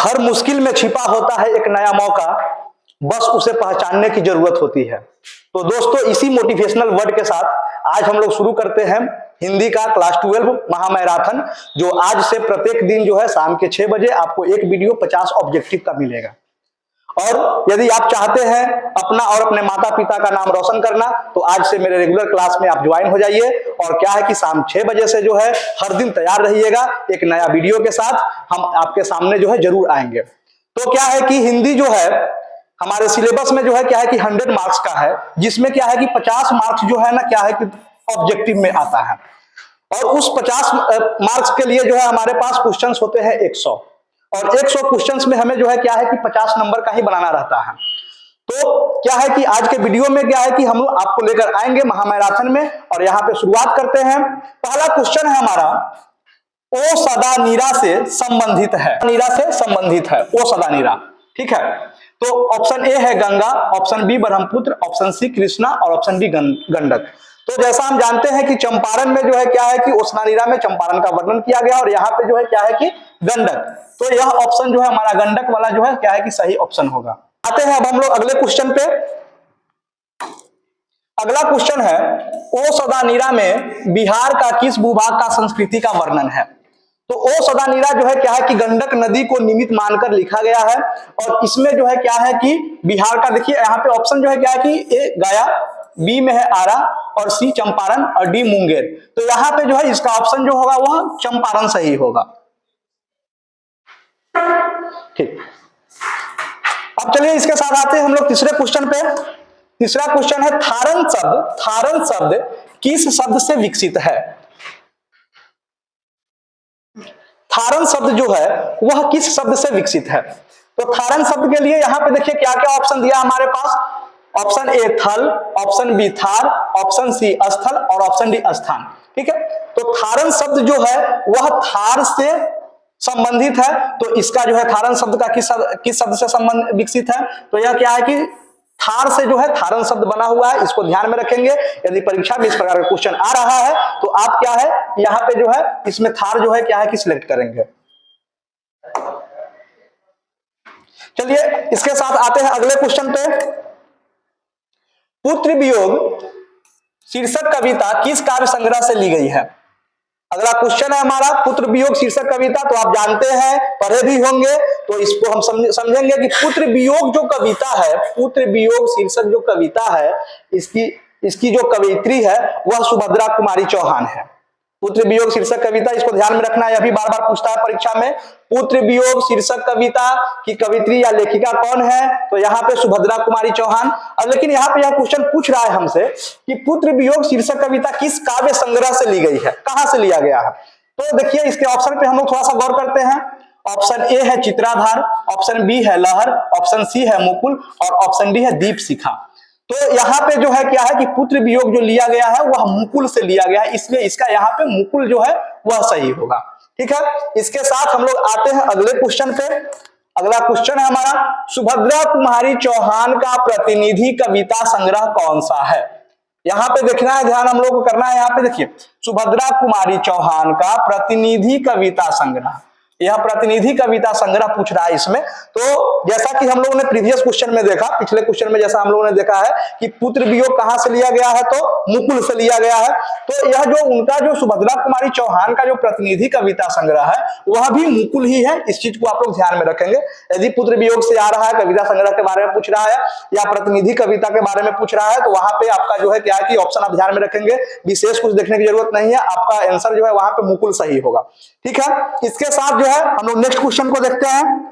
हर मुश्किल में छिपा होता है एक नया मौका, बस उसे पहचानने की जरूरत होती है। तो दोस्तों इसी मोटिवेशनल वर्ड के साथ आज हम लोग शुरू करते हैं हिंदी का क्लास 12 महामैराथन, जो आज से प्रत्येक दिन जो है शाम के 6 बजे आपको एक वीडियो 50 ऑब्जेक्टिव का मिलेगा। और यदि आप चाहते हैं अपना और अपने माता पिता का नाम रोशन करना, तो आज से मेरे रेगुलर क्लास में आप ज्वाइन हो जाइए। और क्या है कि शाम 6 बजे से जो है हर दिन तैयार रहिएगा, एक नया वीडियो के साथ हम आपके सामने जो है जरूर आएंगे। तो क्या है कि हिंदी जो है हमारे सिलेबस में जो है क्या है कि 100 मार्क्स का है, जिसमें क्या है कि 50 मार्क्स जो है ना क्या है कि ऑब्जेक्टिव में आता है। और उस 50 मार्क्स के लिए जो है हमारे पास क्वेश्चंस होते हैं 100, और 100 क्वेश्चंस में हमें जो है क्या है कि 50 नंबर का ही बनाना रहता है। तो क्या है कि आज के वीडियो में क्या है कि हम आपको लेकर आएंगे महामैराथन में, और यहाँ पे शुरुआत करते हैं। पहला क्वेश्चन है हमारा, ओ सदा नीरा से संबंधित है। नीरा से संबंधित है ओ सदा नीरा, ठीक है। तो ऑप्शन ए है Ganga, option B Brahmaputra, option C Krishna और ऑप्शन डी गंडक। तो जैसा हम जानते हैं कि चंपारण में जो है क्या है कि ओसनानीरा में चंपारण का वर्णन किया गया, और यहाँ पे जो है क्या है कि गंडक। तो यह ऑप्शन जो है हमारा गंडक वाला जो है क्या है कि सही ऑप्शन होगा। आते हैं अब हम लोग अगले क्वेश्चन पे। अगला क्वेश्चन है, ओ सदानीरा में बिहार का किस भूभाग का संस्कृति का वर्णन है। तो ओ सदानीरा जो है क्या है कि गंडक नदी को निमित्त मानकर लिखा गया है, और इसमें जो है क्या है कि बिहार का, देखिए यहाँ पे ऑप्शन जो है क्या है कि ए गया, बी में है आरा, और सी चंपारण, और डी मुंगेर। तो यहाँ पे जो है इसका ऑप्शन जो होगा वह चंपारण सही होगा, ठीक। अब चलिए इसके साथ आते हैं हम लोग तीसरे क्वेश्चन पे। तीसरा क्वेश्चन है, थारन शब्द, थारन शब्द किस शब्द से विकसित है। थारन शब्द जो है वह किस शब्द से विकसित है। तो थारन शब्द के लिए यहाँ पे देखिए क्या क्या ऑप्शन दिया हमारे पास। ऑप्शन ए थल, option B Thar, option C स्थल और ऑप्शन डी स्थान, ठीक है। तो थारन शब्द जो है वह थार से संबंधित है। तो इसका जो है थारन शब्द का किस शब्द से संबंध विकसित है। तो यह क्या है कि थार से जो है थारन शब्द बना हुआ है, इसको ध्यान में रखेंगे। यदि परीक्षा में इस प्रकार का क्वेश्चन आ रहा है तो आप क्या है यहाँ पे जो है इसमें थार जो है क्या है कि सिलेक्ट करेंगे। चलिए इसके साथ आते हैं अगले क्वेश्चन पे। पुत्र वियोग शीर्षक कविता किस काव्य संग्रह से ली गई है। अगला क्वेश्चन है हमारा, पुत्र वियोग शीर्षक कविता, तो आप जानते हैं, पढ़े भी होंगे, तो इसको हम समझेंगे कि पुत्र वियोग जो कविता है, पुत्र वियोग शीर्षक जो कविता है, इसकी जो कवयित्री है वह सुभद्रा कुमारी चौहान है। पुत्र वियोग शीर्षक कविता, इसको ध्यान में रखना है, अभी बार बार पूछता है परीक्षा में। पुत्र वियोग शीर्षक कविता की कवित्री या लेखिका कौन है। तो यहाँ पे सुभद्रा कुमारी चौहान। अब लेकिन यहाँ पे यह क्वेश्चन पूछ रहा है हमसे कि पुत्र वियोग शीर्षक कविता किस काव्य संग्रह से ली गई है, कहां से लिया गया है। तो देखिए इसके ऑप्शन पे हम लोग थोड़ा सा गौर करते हैं। ऑप्शन ए है चित्राधार, ऑप्शन बी है लहर, ऑप्शन सी है मुकुल और ऑप्शन डी है दीप शिखा। तो यहाँ पे जो है क्या है कि पुत्र वियोग जो लिया गया है वह मुकुल से लिया गया है, इसलिए इसका यहाँ पे मुकुल जो है वह सही होगा, ठीक है। इसके साथ हम लोग आते हैं अगले क्वेश्चन पे। अगला क्वेश्चन है हमारा, सुभद्रा कुमारी चौहान का प्रतिनिधि कविता संग्रह कौन सा है। यहाँ पे देखना है, ध्यान हम लोग को करना है। यहाँ पे देखिए, सुभद्रा कुमारी चौहान का प्रतिनिधि कविता संग्रह, यह प्रतिनिधि कविता संग्रह पूछ रहा है इसमें। तो जैसा कि हम लोगों ने प्रीवियस क्वेश्चन में देखा, पिछले क्वेश्चन में जैसा हम लोगों ने देखा है कि पुत्र वियोग कहां से लिया गया है, तो मुकुल से लिया गया है। तो यह जो उनका जो सुभद्रा कुमारी चौहान का जो प्रतिनिधि कविता संग्रह है वह भी मुकुल ही है, इस चीज को आप लोग ध्यान में रखेंगे। यदि पुत्र वियोग से आ रहा है, कविता संग्रह के बारे में पूछ रहा है या प्रतिनिधि कविता के बारे में पूछ रहा है, तो वहां पे आपका जो है क्या है कि ऑप्शन आप ध्यान में रखेंगे, विशेष कुछ देखने की जरूरत नहीं है, आपका आंसर जो है वहां पे मुकुल सही होगा, ठीक है। इसके साथ जो है हम लोग नेक्स्ट क्वेश्चन को देखते हैं।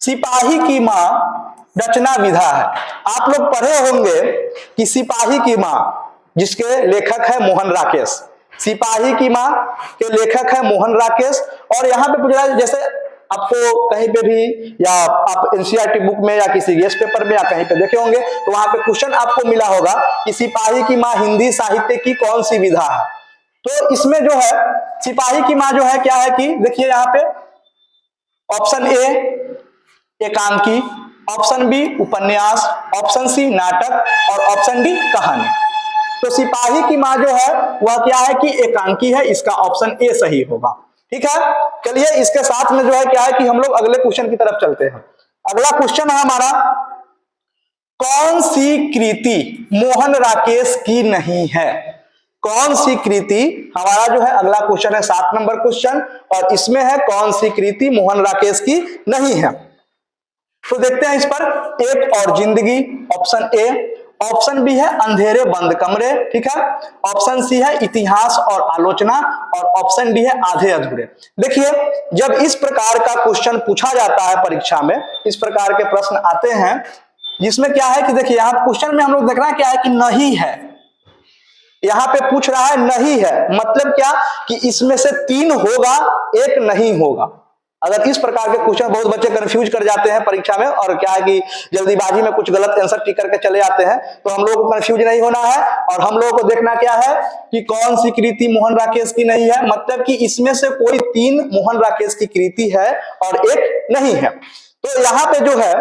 सिपाही की मां रचना विधा है। आप लोग पढ़े होंगे कि सिपाही की मां, जिसके लेखक है मोहन राकेश, सिपाही की मां के लेखक है मोहन राकेश। और यहाँ पे पूछ रहा है, जैसे आपको कहीं पे भी या आप एनसीईआरटी बुक में या किसी गेस्ट पेपर में या कहीं पे देखे होंगे, तो वहां पे क्वेश्चन आपको मिला होगा कि सिपाही की मां हिंदी साहित्य की कौन सी विधा है। तो इसमें जो है सिपाही की मां जो है क्या है कि देखिए यहाँ पे ऑप्शन ए एकांकी, ऑप्शन बी उपन्यास, ऑप्शन सी नाटक और ऑप्शन डी कहानी। तो सिपाही की मां जो है वह क्या है कि एकांकी है, इसका ऑप्शन ए सही होगा, ठीक है, चलिए इसके साथ में जो है क्या है कि हम लोग अगले क्वेश्चन की तरफ चलते हैं। अगला क्वेश्चन है हमारा, कौन सी कृति मोहन राकेश की नहीं है? कौन सी कृति, हमारा जो है अगला क्वेश्चन है 7 नंबर क्वेश्चन, और इसमें है कौन सी कृति मोहन राकेश की नहीं है। तो देखते हैं इस पर, एक और जिंदगी ऑप्शन ए, ऑप्शन बी है अंधेरे बंद कमरे, ठीक है, ऑप्शन सी है इतिहास और आलोचना, और ऑप्शन डी है आधे अधूरे। देखिए जब इस प्रकार का क्वेश्चन पूछा जाता है परीक्षा में, इस प्रकार के प्रश्न आते हैं जिसमें क्या है कि देखिए यहां क्वेश्चन में हम लोग देखना क्या है कि नहीं है, यहां पे पूछ रहा है नहीं है, मतलब क्या कि इसमें से 3 होगा, एक नहीं होगा। अगर इस प्रकार के क्वेश्चन, बहुत बच्चे कंफ्यूज कर जाते हैं परीक्षा में, और क्या है कि जल्दीबाजी में कुछ गलत आंसर टिक करके चले आते हैं, तो हम लोगों को कंफ्यूज नहीं होना है, और हम लोगों को देखना क्या है कि कौन सी कृति मोहन राकेश की नहीं है, मतलब कि इसमें से कोई 3 मोहन राकेश की कृति है और एक नहीं है। तो यहां पे जो है,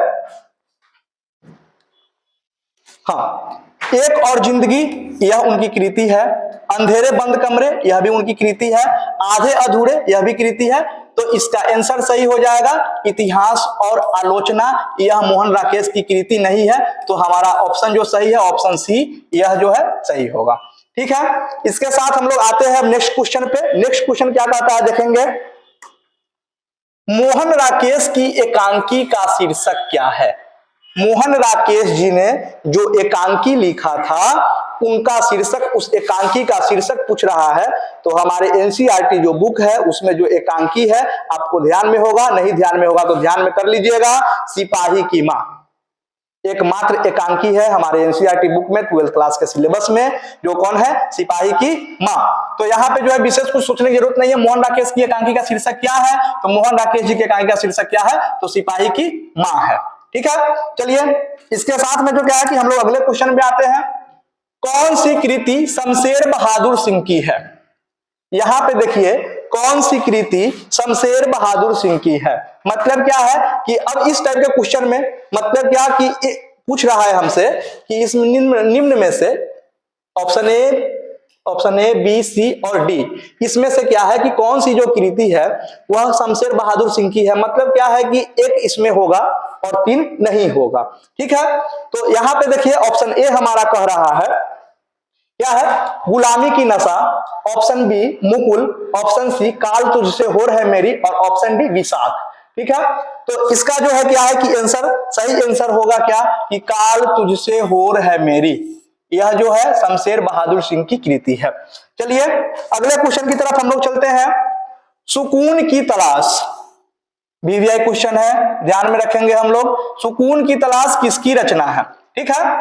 हाँ, एक और जिंदगी यह उनकी कृति है, अंधेरे बंद कमरे यह भी उनकी कृति है, आधे अधूरे यह भी कृति है। तो इसका आंसर सही हो जाएगा इतिहास और आलोचना, यह मोहन राकेश की कृति नहीं है। तो हमारा ऑप्शन जो सही है ऑप्शन सी, यह जो है सही होगा। ठीक है, इसके साथ हम लोग आते हैं नेक्स्ट क्वेश्चन पे। नेक्स्ट क्वेश्चन क्या कहता है देखेंगे, मोहन राकेश की एकांकी का शीर्षक क्या है? मोहन राकेश जी ने जो एकांकी लिखा था उनका शीर्षक, उस एकांकी का शीर्षक पूछ रहा है। तो हमारे एनसीईआरटी जो बुक है उसमें जो एकांकी है आपको ध्यान में होगा, नहीं ध्यान में होगा तो ध्यान में कर लीजिएगा, सिपाही की मां एकमात्र एकांकी है हमारे एनसीईआरटी बुक में 12th क्लास के सिलेबस में, जो कौन है, सिपाही की मां। तो यहाँ पे जो है विशेष कुछ सोचने की जरूरत नहीं है। मोहन राकेश की एकांकी का शीर्षक क्या है? तो मोहन राकेश जी की एकांकी का शीर्षक क्या है? तो सिपाही की मां है। ठीक है, चलिए इसके साथ में जो क्या है कि हम लोग अगले क्वेश्चन में आते हैं, कौन सी कृति शमशेर बहादुर सिंह की है? यहां पे देखिए कौन सी कृति शमशेर बहादुर सिंह की है, मतलब क्या है कि अब इस टाइप के क्वेश्चन में मतलब क्या कि पूछ रहा है हमसे कि इस निम्न में से ऑप्शन ए बी सी और डी, इसमें से क्या है कि कौन सी जो कृति है वह शमशेर बहादुर सिंह की है, मतलब क्या है कि एक इसमें होगा और 3 नहीं होगा। ठीक है, तो यहां पे देखिए ऑप्शन ए हमारा कह रहा है क्या है, गुलामी की नशा, option B Mukul, option C काल तुझसे होर है मेरी, और ऑप्शन डी विषाद। ठीक है, तो इसका जो है क्या है कि आंसर, सही आंसर होगा क्या कि काल तुझसे होर है मेरी, यह जो है शमशेर बहादुर सिंह की कृति है। चलिए अगले क्वेश्चन की तरफ हम लोग चलते हैं, सुकून की तलाश, बीवीआई क्वेश्चन है, ध्यान में रखेंगे हम लोग, सुकून की तलाश किसकी रचना है? ठीक है,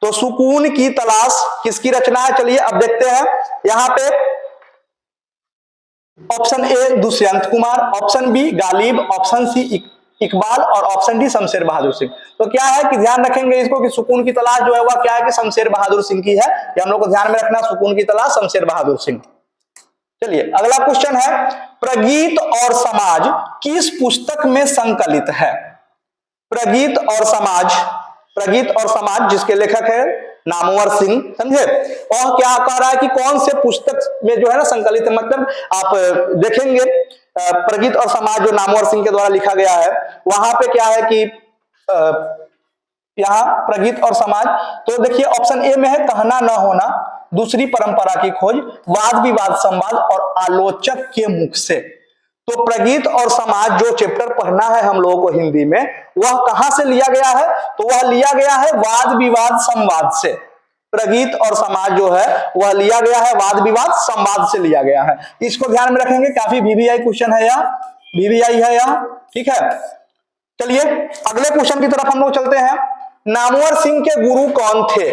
तो सुकून की तलाश किसकी रचना है? चलिए अब देखते हैं, यहां पे option A Dushyant Kumar, option B Ghalib, option C Iqbal, और ऑप्शन डी शमशेर बहादुर सिंह। तो क्या है कि ध्यान रखेंगे इसको कि सुकून की तलाश जो है वह क्या है कि शमशेर बहादुर सिंह की है, ये हम लोग को ध्यान में रखना, सुकून की तलाश शमशेर बहादुर सिंह। चलिए अगला क्वेश्चन है, प्रगीत और समाज किस पुस्तक में संकलित है? प्रगीत और समाज, प्रगीत और समाज जिसके लेखक है नामवर सिंह, समझे, और क्या कह रहा है कि कौन से पुस्तक में जो है ना संकलित है, मतलब आप देखेंगे प्रगीत और समाज जो नामवर सिंह के द्वारा लिखा गया है, वहां पे क्या है कि यहाँ प्रगीत और समाज, तो देखिए ऑप्शन ए में है कहना न होना, दूसरी परंपरा की खोज, वाद विवाद संवाद, और आलोचक के मुख से। तो प्रगीत और समाज जो चैप्टर पढ़ना है हम लोगों को हिंदी में, वह कहां से लिया गया है? तो वह लिया गया है वाद विवाद संवाद से। प्रगीत और समाज जो है वह लिया गया है वाद विवाद संवाद से लिया गया है, इसको ध्यान में रखेंगे, काफी वीवीआई क्वेश्चन है यह, वीवीआई है यह। ठीक है, चलिए अगले क्वेश्चन की तरफ हम लोग चलते हैं, नामवर सिंह के गुरु कौन थे?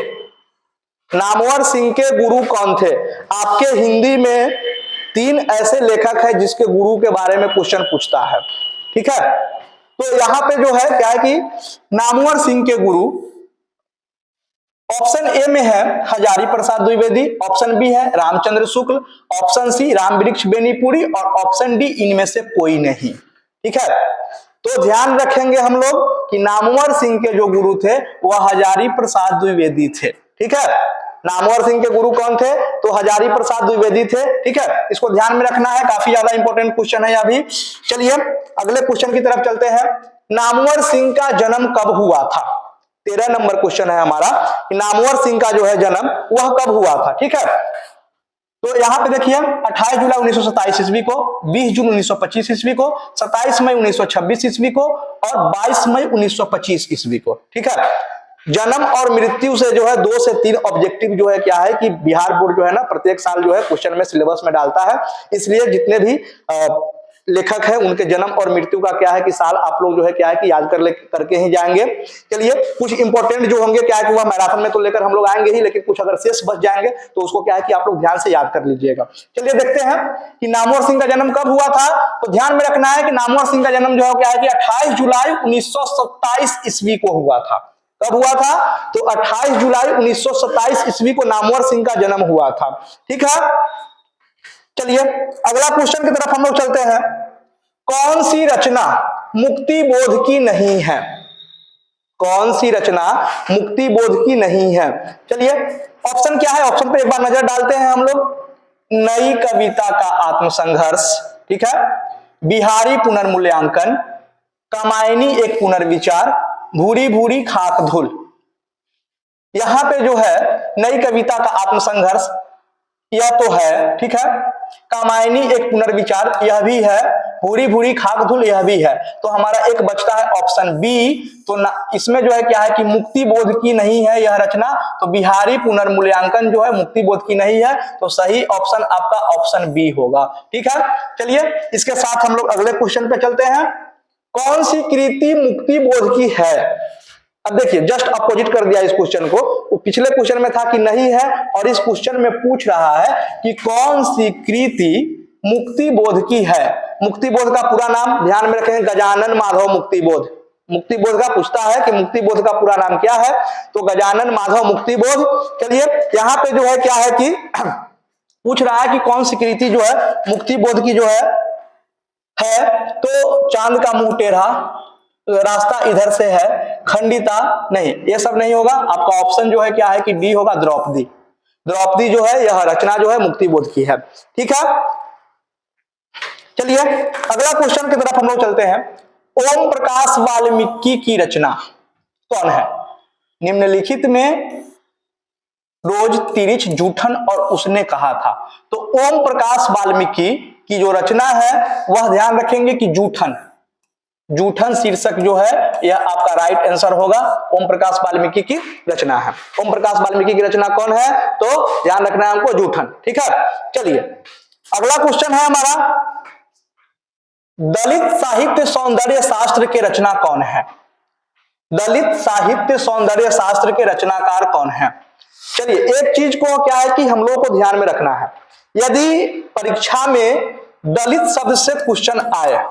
नामवर सिंह के गुरु कौन थे? आपके हिंदी में 3 ऐसे लेखक हैं जिसके गुरु के बारे में क्वेश्चन पूछता है। ठीक है, तो यहां पे जो है क्या है कि नामवर सिंह के गुरु ऑप्शन ए में है हजारी प्रसाद द्विवेदी, ऑप्शन बी है रामचंद्र शुक्ल, ऑप्शन सी रामवृक्ष बेनीपुरी, और ऑप्शन डी इनमें से कोई नहीं। ठीक है, तो ध्यान रखेंगे हम लोग कि नामवर सिंह के जो गुरु थे वह हजारी प्रसाद द्विवेदी थे। ठीक है, नामवर सिंह के गुरु कौन थे? तो हजारी प्रसाद द्विवेदी थे। ठीक है, इसको ध्यान में रखना है, काफी ज्यादा इंपॉर्टेंट क्वेश्चन है अभी। चलिए अगले क्वेश्चन की तरफ चलते हैं। नामवर सिंह का जन्म कब हुआ था? 13 नंबर क्वेश्चन है हमारा कि नामवर सिंह का जो है जन्म वह कब हुआ था। ठीक है, तो यहां पे देखिए 28 जुलाई 1927 ईस्वी को, 20 जून 1925 ईस्वी को, 27 मई 1926 ईस्वी को और 22 मई 1925 ईस्वी को। ठीक है, जन्म और मृत्यु से जो है 2 से 3 ऑब्जेक्टिव जो है क्या है कि बिहार बोर्ड जो है ना प्रत्येक साल जो है क्वेश्चन में सिलेबस में डालता है। इसलिए जितने भी लेखक है उनके जन्म और मृत्यु का क्या है कि साल आप लोग जो है क्या है कि याद करके ही जाएंगे। चलिए कुछ इंपॉर्टेंट जो होंगे क्या है कि वह मैराथन में तो लेकर हम लोग आएंगे ही, लेकिन कुछ अगर शेष बच जाएंगे तो उसको क्या है कि आप लोग ध्यान से याद कर लीजिएगा। चलिए देखते हैं कि नामवर सिंह का जन्म कब हुआ था। तो ध्यान में रखना है कि नामवर सिंह का जन्म जो है क्या है कि 28 जुलाई 1927 ईस्वी को हुआ था। कब हुआ था? तो 28 जुलाई 1927 ईस्वी को नामवर सिंह का जन्म हुआ था। ठीक है, चलिए अगला क्वेश्चन की तरफ हम लोग चलते हैं। कौन सी रचना मुक्ति बोध की नहीं है? कौन सी रचना मुक्ति बोध की नहीं है? चलिए ऑप्शन क्या है, ऑप्शन पे एक बार नजर डालते हैं हम लोग। नई कविता का आत्मसंघर्ष, ठीक है, बिहारी पुनर्मूल्यांकन, कामायनी एक पुनर्विचार, भूरी भूरी खाक धूल। यहां पे जो है नई कविता का आत्मसंघर्ष यह तो है, ठीक है, कामायनी एक पुनर्विचार यह भी है, भूरी भूरी खाक धूल यह भी है। तो हमारा एक बचता है ऑप्शन बी। तो इसमें जो है क्या है कि मुक्ति बोध की नहीं है यह रचना, तो बिहारी पुनर्मूल्यांकन जो है मुक्ति बोध की नहीं है, तो सही ऑप्शन आपका ऑप्शन बी होगा। ठीक है, चलिए इसके साथ हम लोग अगले क्वेश्चन पे चलते हैं। कौन सी कृति मुक्ति बोध की है? अब देखिए जस्ट अपोजिट कर दिया इस क्वेश्चन को। पिछले क्वेश्चन में था कि नहीं है, और इस क्वेश्चन में पूछ रहा है कि कौन सी कृति मुक्ति बोध की है। मुक्ति बोध का पूरा नाम ध्यान में रखेंगे, गजानन माधव मुक्ति बोध। मुक्ति बोध का पूछता है कि मुक्ति बोध का पूरा नाम क्या है, तो गजानन माधव मुक्ति बोध। चलिए यहाँ पे जो है क्या है कि पूछ रहा है कि कौन सी कृति जो है मुक्ति बोध की जो है तो चांद का मुंह टेढ़ा, रास्ता इधर से है, खंडिता नहीं, ये सब नहीं होगा। आपका ऑप्शन जो है क्या है कि बी होगा, द्रौपदी। द्रौपदी जो है यह रचना जो है मुक्ति बोध की है। ठीक है, चलिए अगला क्वेश्चन की तरफ हम लोग चलते हैं। ओम प्रकाश वाल्मीकि की रचना कौन है? निम्नलिखित में रोज तिरिच जूठन और उसने कहा था। तो ओम प्रकाश वाल्मीकि की जो रचना है वह ध्यान रखेंगे कि जूठन। जूठन शीर्षक जो है यह आपका राइट आंसर होगा। ओम प्रकाश वाल्मीकि की रचना है। ओम प्रकाश वाल्मीकि की रचना कौन है? तो ध्यान रखना है हमको, जूठन। ठीक है, चलिए अगला क्वेश्चन है हमारा, दलित साहित्य सौंदर्य शास्त्र के रचना कौन है? दलित साहित्य सौंदर्य शास्त्र के रचनाकार कौन है? चलिए एक चीज को क्या है कि हम लोगों को ध्यान में रखना है, यदि परीक्षा में दलित शब्द से क्वेश्चन आए,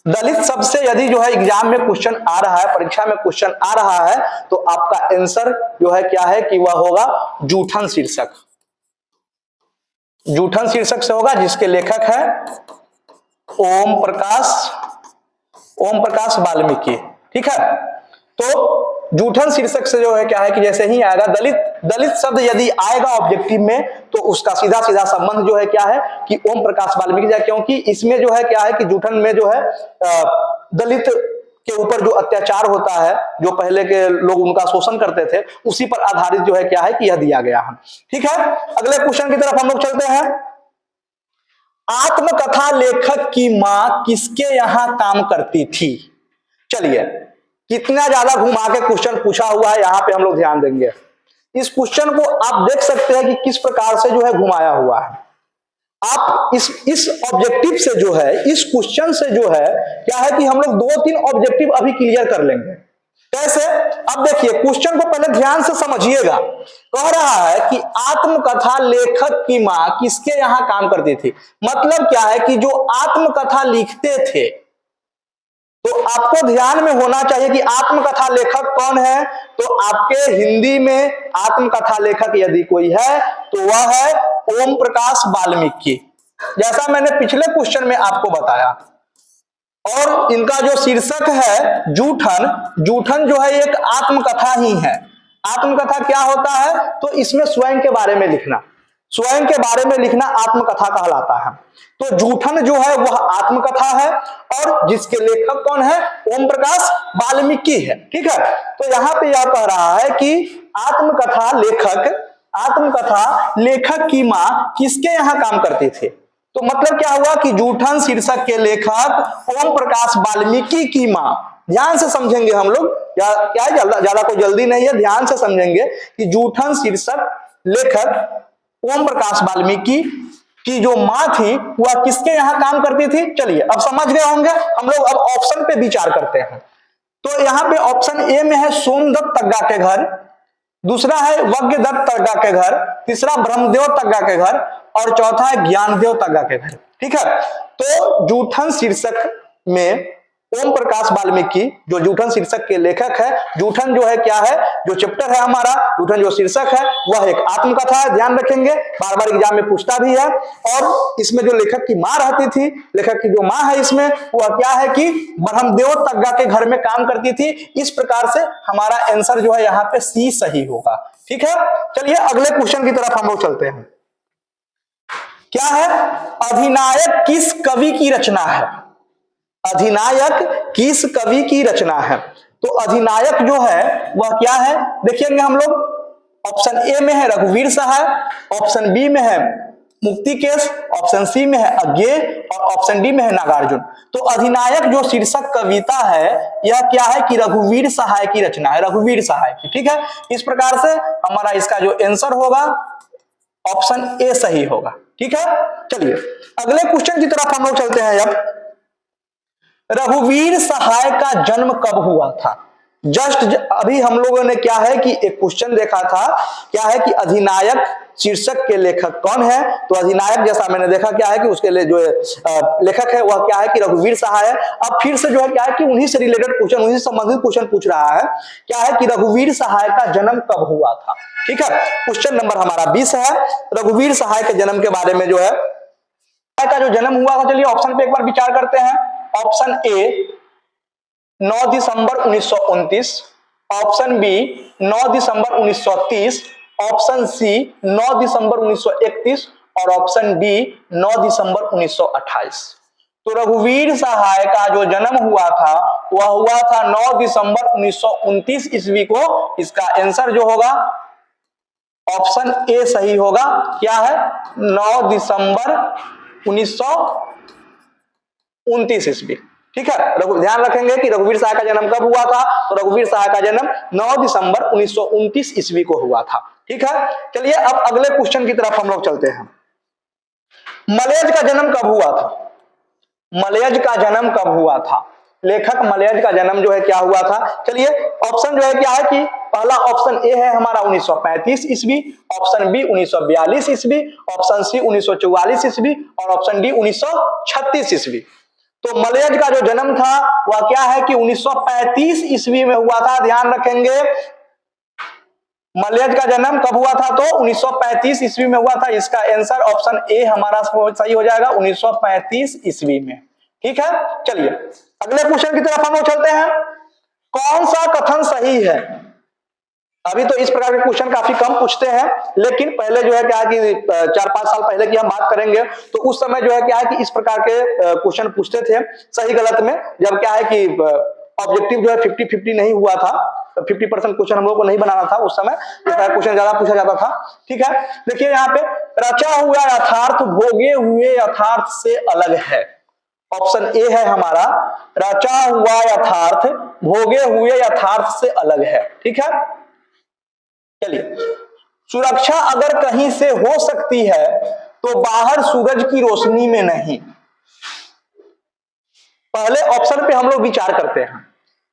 दलित शब्द से यदि जो है एग्जाम में क्वेश्चन आ रहा है, परीक्षा में क्वेश्चन आ रहा है, तो आपका आंसर जो है क्या है कि वह होगा जूठन शीर्षक। जूठन शीर्षक से होगा, जिसके लेखक है ओम प्रकाश वाल्मीकि। ठीक है, तो जूठन शीर्षक से जो है क्या है कि जैसे ही आएगा दलित शब्द यदि आएगा ऑब्जेक्टिव में, तो उसका सीधा सीधा संबंध जो है क्या है कि ओम प्रकाश वाल्मीकि जाए, क्योंकि इसमें जो है क्या है कि जूठन में जो है दलित के ऊपर जो अत्याचार होता है, जो पहले के लोग उनका शोषण करते थे, उसी पर आधारित जो है क्या है कि यह दिया गया है। ठीक है, अगले क्वेश्चन की तरफ हम लोग चलते हैं। आत्मकथा लेखक की मां किसके यहां काम करती थी? चलिए कितना ज्यादा घुमा के क्वेश्चन पूछा हुआ है, यहां पे हम लोग ध्यान देंगे। इस क्वेश्चन को आप देख सकते हैं कि किस प्रकार से जो है घुमाया हुआ है। आप इस ऑब्जेक्टिव से जो है, इस क्वेश्चन से जो है क्या है कि हम लोग 2-3 ऑब्जेक्टिव अभी क्लियर कर लेंगे। कैसे? अब देखिए क्वेश्चन को पहले ध्यान से समझिएगा। कह रहा है कि आत्मकथा लेखक की मां किसके यहां काम करती थी। मतलब क्या है कि जो आत्मकथा लिखते थे, तो आपको ध्यान में होना चाहिए कि आत्मकथा लेखक कौन है। तो आपके हिंदी में आत्मकथा लेखक यदि कोई है तो वह है ओम प्रकाश वाल्मीकि, जैसा मैंने पिछले क्वेश्चन में आपको बताया। और इनका जो शीर्षक है जूठन, जूठन जो है एक आत्मकथा ही है। आत्मकथा क्या होता है? तो इसमें स्वयं के बारे में लिखना, स्वयं के बारे में लिखना आत्मकथा कहलाता है। तो जूठन जो है वह आत्मकथा है और जिसके लेखक कौन है? ओम प्रकाश वाल्मीकि है। ठीक है, तो यहां पे यह कह रहा है कि आत्मकथा लेखक की मां किसके यहां काम करती थी? तो मतलब क्या हुआ कि जूठन शीर्षक के लेखक ओम प्रकाश वाल्मीकि की मां, ध्यान से समझेंगे हम लोग, क्या है ज्यादा कोई जल्दी नहीं है, ध्यान से समझेंगे कि जूठन शीर्षक लेखक ओम प्रकाश वाल्मीकि की जो मां थी वह किसके यहां काम करती थी? चलिए अब समझ गए होंगे। हम लोग अब ऑप्शन पे विचार करते हैं। तो यहां पे ऑप्शन ए में है सोमदत्त तग्गा के घर, दूसरा है वज्ञदत्त तग्गा के घर, तीसरा ब्रह्मदेव तग्गा के घर और चौथा है ज्ञानदेव तग्गा के घर। ठीक है, तो जूठन शीर्षक में ओम प्रकाश वाल्मीकि जो जूठन शीर्षक के लेखक है, जूठन जो है क्या है, जो चैप्टर है हमारा, जूठन जो शीर्षक है वह एक आत्मकथा है, ध्यान रखेंगे, बार बार एग्जाम में पूछता भी है। और इसमें जो लेखक की मां रहती थी, लेखक की जो मां है इसमें वह क्या है कि ब्रह्मदेव तग्गा के घर में काम करती थी। इस प्रकार से हमारा आंसर जो है यहाँ पे सी सही होगा। ठीक है, चलिए अगले क्वेश्चन की तरफ हम लोग चलते हैं। क्या है? अधिनायक किस कवि की रचना है? अधिनायक किस कवि की रचना है? तो अधिनायक जो है वह क्या है, देखेंगे हम लोग। ऑप्शन ए में है रघुवीर सहाय, ऑप्शन बी में है मुक्तिकेश, ऑप्शन सी में है अज्ञेय और ऑप्शन डी में है नागार्जुन। तो अधिनायक जो शीर्षक कविता है यह क्या है कि रघुवीर सहाय की रचना है, रघुवीर सहाय की। ठीक है, इस प्रकार से हमारा इसका जो आंसर होगा ऑप्शन ए सही होगा। ठीक है, चलिए अगले क्वेश्चन की तरफ हम लोग चलते हैं। अब रघुवीर सहाय का जन्म कब हुआ था? जस्ट अभी हम लोगों ने क्या है कि एक क्वेश्चन देखा था, क्या है कि अधिनायक शीर्षक के लेखक कौन है? तो अधिनायक जैसा मैंने देखा क्या है कि उसके लिए जो लेखक है वह क्या है कि रघुवीर सहाय है। अब फिर से जो है क्या है कि उन्हीं से रिलेटेड क्वेश्चन, उन्हीं से संबंधित क्वेश्चन पूछ रहा है। क्या है कि रघुवीर सहाय का जन्म कब हुआ था? ठीक है, क्वेश्चन नंबर हमारा 20 है, रघुवीर सहाय के जन्म के बारे में जो है का जो जन्म हुआ था। चलिए ऑप्शन पे एक बार विचार करते हैं। ऑप्शन ए 9 दिसंबर 1929, ऑप्शन बी 9 दिसंबर 1930, ऑप्शन सी 9 दिसंबर 1931 और ऑप्शन डी 9 दिसंबर 1928। तो रघुवीर सहाय का जो जन्म हुआ था वह हुआ था 9 दिसंबर 1929 ईस्वी को। इसका आंसर जो होगा ऑप्शन ए सही होगा। क्या है? 9 दिसंबर 1929 ईस्वी। ठीक है, ध्यान रखेंगे कि रघुवीर सहाय का जन्म कब हुआ था? तो रघुवीर सहाय का जन्म 9 दिसंबर 1929 ईस्वी को हुआ था। ठीक है, चलिए अब अगले क्वेश्चन की तरफ हम लोग चलते हैं। मलयज का जन्म कब हुआ था? मलयज का जन्म कब हुआ था? लेखक मलयज का जन्म जो है क्या हुआ था? चलिए ऑप्शन जो है क्या है कि पहला ऑप्शन ए है हमारा 1935 ईस्वी, ऑप्शन बी 1942 ईस्वी, ऑप्शन सी 1944 ईस्वी और ऑप्शन डी 1936 ईस्वी। तो मलयज का जो जन्म था वह क्या है कि 1935 ईस्वी में हुआ था। ध्यान रखेंगे, मलयज का जन्म कब हुआ था? तो 1935 ईस्वी में हुआ था। इसका आंसर ऑप्शन ए हमारा सही हो जाएगा, 1935 ईस्वी में। ठीक है, चलिए अगले क्वेश्चन की तरफ हम लोग चलते हैं। कौन सा कथन सही है? अभी तो इस प्रकार के क्वेश्चन काफी कम पूछते हैं, लेकिन पहले जो है क्या है कि 4-5 साल पहले की हम बात करेंगे तो उस समय जो है क्या है कि इस प्रकार के क्वेश्चन पूछते थे सही गलत में। जब क्या है कि ऑब्जेक्टिव जो है 50-50 नहीं हुआ था, 50% क्वेश्चन हम लोग को नहीं बनाना था उस समय, इस तरह क्वेश्चन ज्यादा पूछा जाता था। ठीक है, देखिए यहाँ पे रचा हुआ यथार्थ भोगे हुए यथार्थ से अलग है। ऑप्शन ए है हमारा, रचा हुआ यथार्थ भोगे हुए यथार्थ से अलग है। ठीक है, चलिए सुरक्षा अगर कहीं से हो सकती है तो बाहर सूरज की रोशनी में नहीं। पहले ऑप्शन पे हम लोग विचार करते हैं।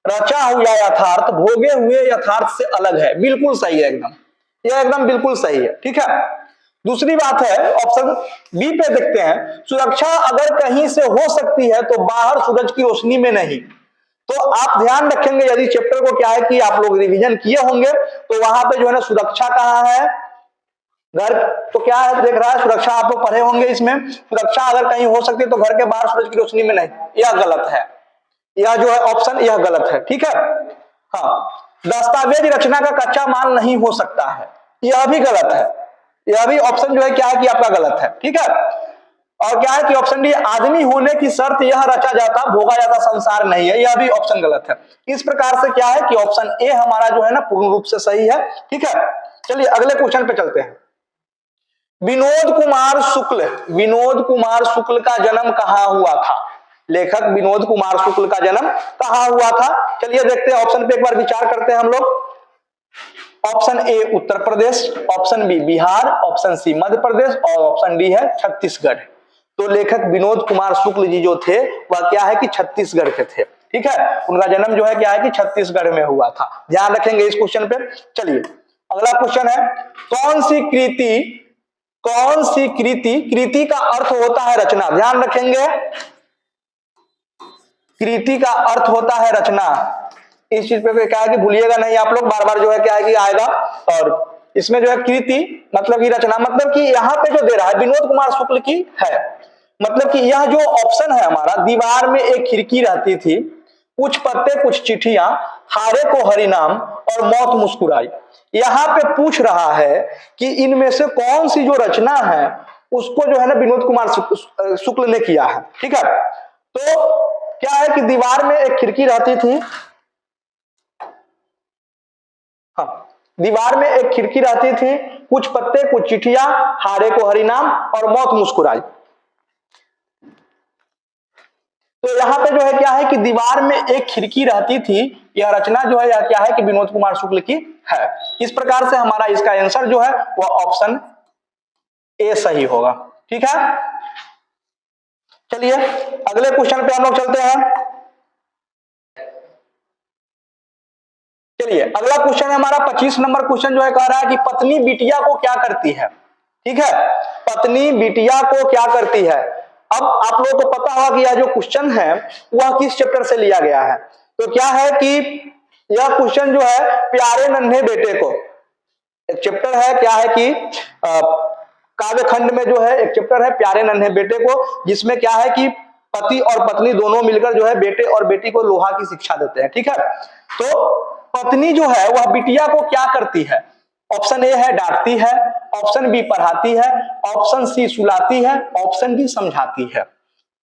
रचा हुआ यथार्थ भोगे हुए यथार्थ से अलग है, बिल्कुल सही है, एकदम यह एकदम बिल्कुल सही है। ठीक है, दूसरी बात है ऑप्शन बी पे देखते हैं, सुरक्षा अगर कहीं से हो सकती है तो बाहर सूरज की रोशनी में नहीं। तो आप ध्यान रखेंगे यदि चैप्टर को क्या है कि आप लोग रिवीजन किए होंगे तो वहां पे जो है ना सुरक्षा कहाँ है, घर तो क्या है देख रहा है, सुरक्षा आप लोग पढ़े होंगे। इसमें सुरक्षा अगर कहीं हो सकती है तो घर के बाहर सूरज की रोशनी में नहीं, यह गलत है, यह जो है ऑप्शन यह गलत है। ठीक है, हाँ दस्तावेज रचना का कच्चा माल नहीं हो सकता है, यह भी गलत है। यह भी ऑप्शन जो है क्या है कि आपका गलत है, ठीक है। और क्या है कि ऑप्शन डी, आदमी होने की शर्त यह रचा जाता भोगा जाता संसार नहीं है, यह भी ऑप्शन गलत है। इस प्रकार से क्या है कि ऑप्शन ए हमारा जो है ना पूर्ण रूप से सही है, ठीक है। चलिए अगले क्वेश्चन पे चलते हैं। विनोद कुमार शुक्ल का जन्म कहां हुआ था? लेखक विनोद कुमार शुक्ल का जन्म कहां हुआ था? चलिए देखते हैं, ऑप्शन पे एक बार विचार करते हैं हम लोग। Option A Uttar Pradesh, option B Bihar, option C Madhya Pradesh और ऑप्शन डी है छत्तीसगढ़। तो लेखक विनोद कुमार शुक्ल जी जो थे वह क्या है कि छत्तीसगढ़ के थे, ठीक है। उनका जन्म जो है क्या है कि छत्तीसगढ़ में हुआ था, ध्यान रखेंगे इस क्वेश्चन पे। चलिए अगला क्वेश्चन है, कौन सी कृति का अर्थ होता है रचना? ध्यान रखेंगे, कृति का अर्थ होता है रचना। इस चीज पे क्या है कि भूलिएगा नहीं आप लोग, बार बार जो है क्या है कि आएगा। और इसमें जो है कृति मतलब की रचना, मतलब कि यहाँ पे जो दे रहा है विनोद कुमार शुक्ल की है, मतलब कि यह जो ऑप्शन है हमारा, दीवार में एक खिड़की रहती थी, कुछ पत्ते कुछ चिट्ठियां, हारे को हरिनाम और मौत मुस्कुराई। यहाँ पे पूछ रहा है कि इनमें से कौन सी जो रचना है उसको जो है ना विनोद कुमार शुक्ल ने किया है, ठीक है। तो क्या है कि दीवार में एक खिड़की रहती थी, हाँ, दीवार में एक खिड़की रहती थी, कुछ पत्ते कुछ चिट्ठियां, हारे को हरिनाम और मौत मुस्कुराई। तो यहाँ पे जो है क्या है कि दीवार में एक खिड़की रहती थी, यह रचना जो है यह क्या है कि विनोद कुमार शुक्ल की है। इस प्रकार से हमारा इसका आंसर जो है वह ऑप्शन ए सही होगा, ठीक है। चलिए अगले क्वेश्चन पे हम लोग चलते हैं। चलिए अगला क्वेश्चन है हमारा 25 नंबर क्वेश्चन जो है कह रहा है कि पत्नी बिटिया को क्या करती है, ठीक है। पत्नी बिटिया को क्या करती है? अब आप लोगों को पता होगा कि यह जो क्वेश्चन है वह किस चैप्टर से लिया गया है। तो क्या है कि यह क्वेश्चन जो है प्यारे नन्हे बेटे को, एक चैप्टर है क्या है कि काव्य खंड में जो है एक चैप्टर है प्यारे नन्हे बेटे को, जिसमें क्या है कि पति और पत्नी दोनों मिलकर जो है बेटे और बेटी को लोहा की शिक्षा देते हैं, ठीक है। तो पत्नी जो है वह बिटिया को क्या करती है? ऑप्शन ए है डांटती है, ऑप्शन बी पढ़ाती है, ऑप्शन सी सुलाती है, ऑप्शन डी समझाती है।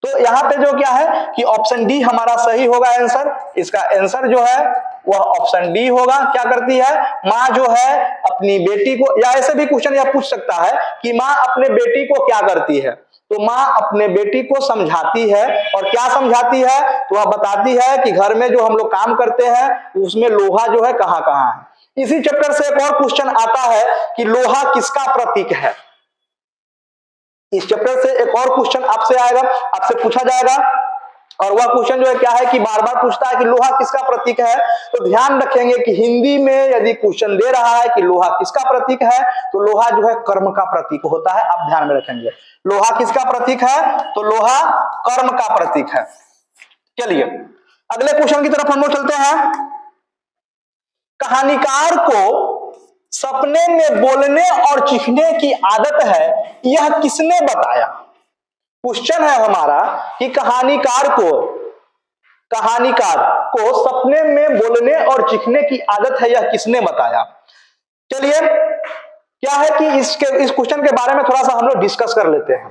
तो यहाँ पे जो क्या है कि ऑप्शन डी हमारा सही होगा आंसर। इसका आंसर जो है वह ऑप्शन डी होगा। क्या करती है? माँ जो है अपनी बेटी को, या ऐसे भी क्वेश्चन यह पूछ सकता है कि माँ अपने बेटी को क्या करती है, तो माँ अपने बेटी को समझाती है। और क्या समझाती है? तो वह बताती है कि घर में जो हम लोग काम करते हैं उसमें लोहा जो है कहाँ कहाँ है। इसी चैप्टर से एक और क्वेश्चन आता है कि लोहा किसका प्रतीक है। इस चैप्टर से एक और क्वेश्चन आपसे आएगा, आपसे पूछा जाएगा, और वह क्वेश्चन जो है क्या है कि बार बार पूछता है कि लोहा किसका प्रतीक है। तो ध्यान रखेंगे कि हिंदी में यदि क्वेश्चन दे रहा है कि लोहा किसका प्रतीक है, तो लोहा जो है कर्म का प्रतीक होता है। आप ध्यान में रखेंगे लोहा किसका प्रतीक है, तो लोहा कर्म का प्रतीक है। चलिए अगले क्वेश्चन की तरफ हम लोग चलते हैं। कहानीकार को सपने में बोलने और चीखने की आदत है, यह किसने बताया? क्वेश्चन है हमारा कि कहानीकार को सपने में बोलने और चीखने की आदत है, यह किसने बताया? चलिए क्या है कि इस क्वेश्चन के बारे में थोड़ा सा हम लोग डिस्कस कर लेते हैं।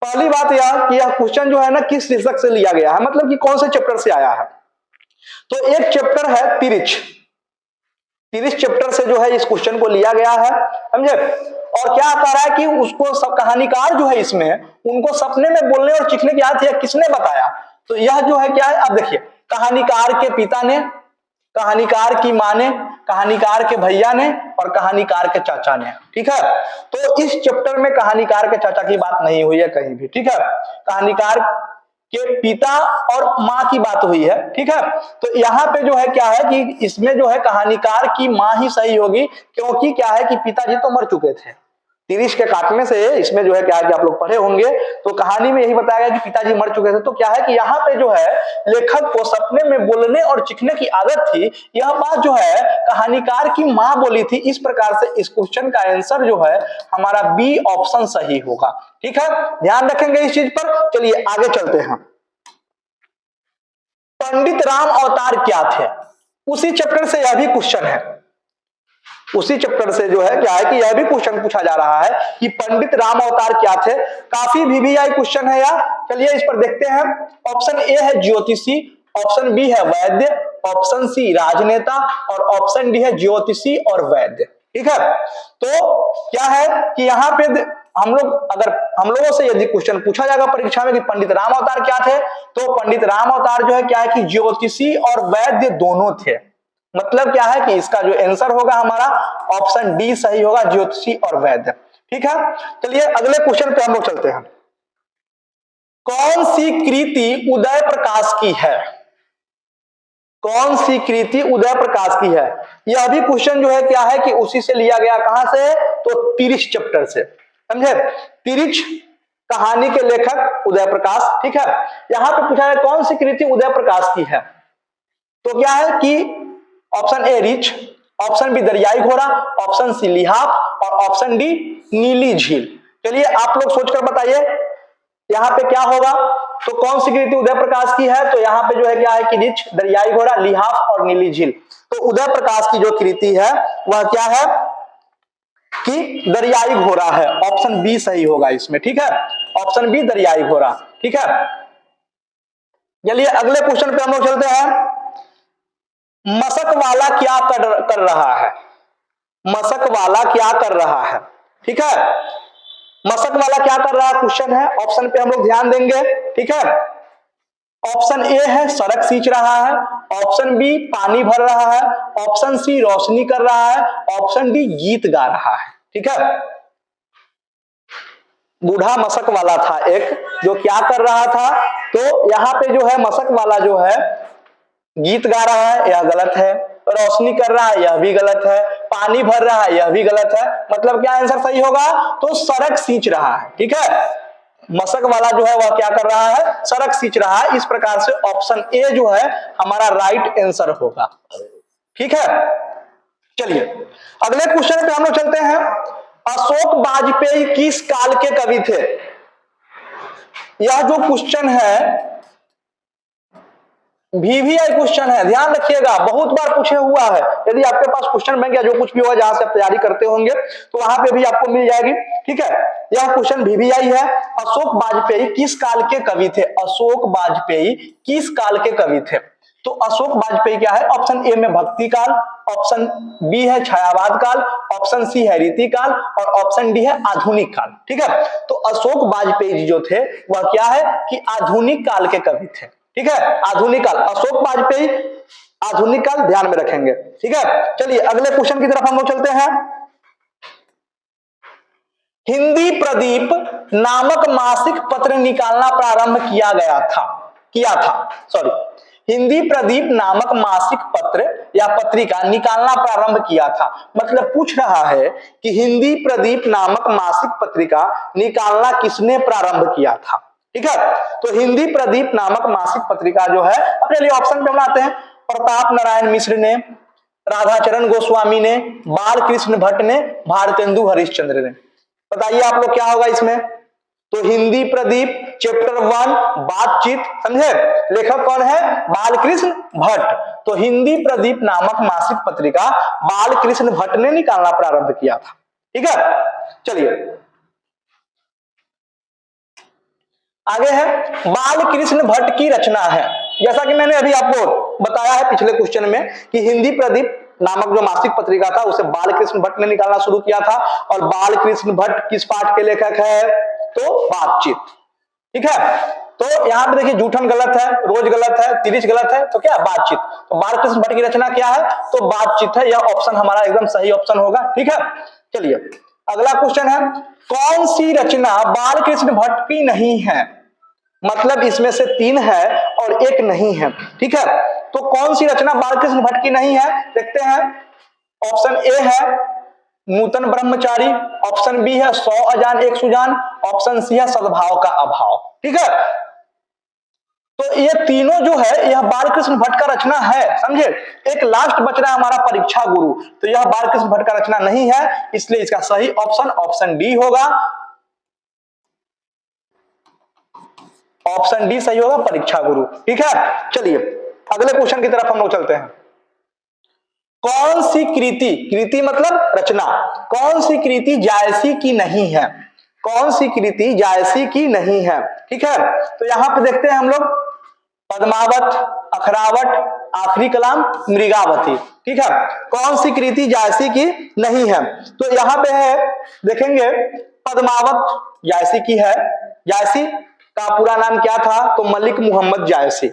पहली बात यह कि यह क्वेश्चन जो है ना किस शीर्षक से लिया गया है, मतलब कि कौन से चैप्टर से आया है। तो एक चैप्टर है तिरिच चैप्टर से जो है इस क्वेश्चन को लिया गया है, समझे। और क्या कह रहा है कि उसको सब कहानीकार जो है इसमें उनको सपने में बोलने और चीखने की आदत है, किसने बताया? तो यह जो है क्या है, आप देखिए, कहानीकार के पिता ने, कहानीकार की मां ने, कहानीकार के भैया ने और कहानीकार के चाचा ने, ठीक है। तो इस चैप्टर में कहानीकार के चाचा की बात नहीं हुई है कहीं भी, ठीक है। कहानीकार के पिता और मां की बात हुई है, ठीक है। तो यहाँ पे जो है क्या है कि इसमें जो है कहानीकार की मां ही सही होगी, क्योंकि क्या है कि पिताजी तो मर चुके थे तिरिश के काटने से। इसमें जो है क्या है कि आप लोग पढ़े होंगे तो कहानी में यही बताया गया कि पिताजी मर चुके थे। तो क्या है कि यहाँ पे जो है लेखक को सपने में बोलने और चीखने की आदत थी, यह बात जो है कहानीकार की मां बोली थी। इस प्रकार से इस क्वेश्चन का आंसर जो है हमारा बी ऑप्शन सही होगा, ठीक है। ध्यान रखेंगे इस चीज पर। चलिए आगे चलते हैं। पंडित राम अवतार क्या थे? उसी चैप्टर से यह भी क्वेश्चन है, उसी चैप्टर से जो है क्या है कि यह भी क्वेश्चन पूछा जा रहा है कि पंडित राम अवतार क्या थे। काफी वीवीआई क्वेश्चन है यार। चलिए इस पर देखते हैं। ऑप्शन ए है ज्योतिषी, ऑप्शन बी है वैद्य, ऑप्शन सी राजनेता और ऑप्शन डी है ज्योतिषी और वैद्य। ठीक है, तो क्या है कि यहाँ पे हम लोग अगर हम लोगों से यदि क्वेश्चन पूछा जाएगा परीक्षा में कि पंडित राम अवतार क्या थे, तो पंडित राम अवतार जो है क्या है कि ज्योतिषी और वैद्य दोनों थे। मतलब क्या है कि इसका जो आंसर होगा हमारा ऑप्शन डी सही होगा, ज्योतिषी और वैद्य। ठीक है, चलिए अगले क्वेश्चन पे हम लोग चलते हैं। कौन सी कृति उदय प्रकाश की है? कौन सी कृति उदय प्रकाश की है? यह भी क्वेश्चन जो है क्या है कि उसी से लिया गया, कहां से, तो तिरिच चैप्टर से, समझे। तिरिच कहानी के लेखक उदय प्रकाश। ठीक है, यहां पे पूछा है कौन सी कृति उदय प्रकाश की है, तो क्या है कि ऑप्शन ए रिच, ऑप्शन बी दरियाई घोड़ा, ऑप्शन सी लिहाफ और ऑप्शन डी नीली झील। चलिए आप लोग सोचकर बताइए यहाँ पे क्या होगा। तो कौन सी कृति उदय प्रकाश की है, तो यहाँ पे जो है क्या है कि रिच, दरियाई घोड़ा, लिहाफ और नीली झील। तो उदय प्रकाश की जो कृति है वह क्या है कि दरियाई घोड़ा है। ऑप्शन बी सही होगा इसमें। ठीक है, ऑप्शन बी दरियाई घोड़ा। ठीक है, चलिए अगले क्वेश्चन पे हम लोग चलते हैं। मशक वाला क्या कर रहा है? मशक वाला क्या कर रहा है? ठीक है, मशक वाला क्या कर रहा है क्वेश्चन है, ऑप्शन पे हम लोग ध्यान देंगे। ठीक है, ऑप्शन ए है सड़क सींच रहा है, ऑप्शन बी पानी भर रहा है, ऑप्शन सी रोशनी कर रहा है, ऑप्शन डी गीत गा रहा है। ठीक है, बूढ़ा मशक वाला था एक, जो क्या कर रहा था, तो यहाँ पे जो है मशक वाला जो है गीत गा रहा है, यह गलत है। रोशनी कर रहा है, यह भी गलत है। पानी भर रहा है, यह भी गलत है। मतलब क्या आंसर सही होगा, तो सड़क सींच रहा है। ठीक है, मशक वाला जो है वह क्या कर रहा है, सड़क सींच रहा है। इस प्रकार से ऑप्शन ए जो है हमारा राइट आंसर होगा। ठीक है, चलिए अगले क्वेश्चन पे हम लोग चलते हैं। अशोक वाजपेयी किस काल के कवि थे? यह जो क्वेश्चन है वीवीआई क्वेश्चन है, ध्यान रखिएगा, बहुत बार पूछे हुआ है। यदि आपके पास क्वेश्चन बैंक या जो कुछ भी होगा जहां से आप तैयारी करते होंगे तो वहां पे भी आपको मिल जाएगी। ठीक है, यह क्वेश्चन वीवीआई है। अशोक वाजपेयी किस काल के कवि थे? अशोक वाजपेयी किस काल के कवि थे? तो अशोक वाजपेयी क्या है, ऑप्शन ए में भक्ति काल, ऑप्शन बी है छायावाद काल, ऑप्शन सी है रीति काल और ऑप्शन डी है आधुनिक काल। ठीक है, तो अशोक वाजपेयी जी जो थे वह क्या है कि आधुनिक काल के कवि थे। ठीक है, आधुनिक काल, अशोक वाजपेयी आधुनिक काल, ध्यान में रखेंगे। ठीक है, चलिए अगले क्वेश्चन की तरफ हम लोग चलते हैं। हिंदी प्रदीप नामक मासिक पत्र निकालना प्रारंभ किया था सॉरी, हिंदी प्रदीप नामक मासिक पत्र या पत्रिका निकालना प्रारंभ किया था। मतलब पूछ रहा है कि हिंदी प्रदीप नामक मासिक पत्रिका निकालना किसने प्रारंभ किया था। ठीक है, तो हिंदी प्रदीप नामक मासिक पत्रिका जो है, अपने लिए ऑप्शन पे बनाते हैं। प्रताप नारायण मिश्र ने, राधाचरण गोस्वामी ने, बाल कृष्ण भट्ट ने, भारतेंदु हरिश्चंद्र ने। बताइए आप लोग क्या होगा इसमें। तो हिंदी प्रदीप चैप्टर 1 बातचीत, समझे, लेखक कौन है, बालकृष्ण भट्ट। तो हिंदी प्रदीप नामक मासिक पत्रिका बालकृष्ण भट्ट ने निकालना प्रारंभ किया था। ठीक है, चलिए आगे है, बालकृष्ण भट्ट की रचना है। जैसा कि मैंने अभी आपको बताया है पिछले क्वेश्चन में कि हिंदी प्रदीप नामक जो मासिक पत्रिका था उसे बालकृष्ण भट्ट ने निकालना शुरू किया था। और बालकृष्ण भट्ट किस पाठ के लेखक है, तो बातचीत। ठीक है, तो यहां पे देखिए जूठन गलत है, रोज गलत है, तिरिच गलत है, तो क्या बातचीत। तो बालकृष्ण भट्ट की रचना क्या है, तो बातचीत है। यह ऑप्शन हमारा एकदम सही ऑप्शन होगा। ठीक है, चलिए अगला क्वेश्चन है, कौन सी रचना बालकृष्ण भट्ट की नहीं है? मतलब इसमें से 3 है और एक नहीं है। ठीक है, तो कौन सी रचना बालकृष्ण भट्ट की नहीं है, देखते हैं। ऑप्शन ए है नूतन ब्रह्मचारी, ऑप्शन बी है 100 अजान एक सुजान, ऑप्शन सी है सद्भाव का अभाव। ठीक है, तो ये तीनों जो है यह बालकृष्ण भट्ट का रचना है, समझे। एक लास्ट बच रहा है हमारा परीक्षा गुरु, तो यह बालकृष्ण भट्ट का रचना नहीं है, इसलिए इसका सही ऑप्शन ऑप्शन डी होगा। ऑप्शन डी सही होगा, परीक्षा गुरु। ठीक है, चलिए अगले क्वेश्चन की तरफ हम लोग चलते हैं। कौन सी कृति, कृति मतलब रचना, कौन सी कृति जायसी की नहीं है, कौन सी कृति जायसी की नहीं है। ठीक है, तो यहां पे देखते हैं हम लोग पद्मावत, अखरावट, आखिरी कलाम मृगावती। ठीक है, कौन सी कृति जायसी की नहीं है, तो यहां पे है देखेंगे पद्मावत जायसी की है। जायसी का पूरा नाम क्या था, तो मलिक मोहम्मद जायसी।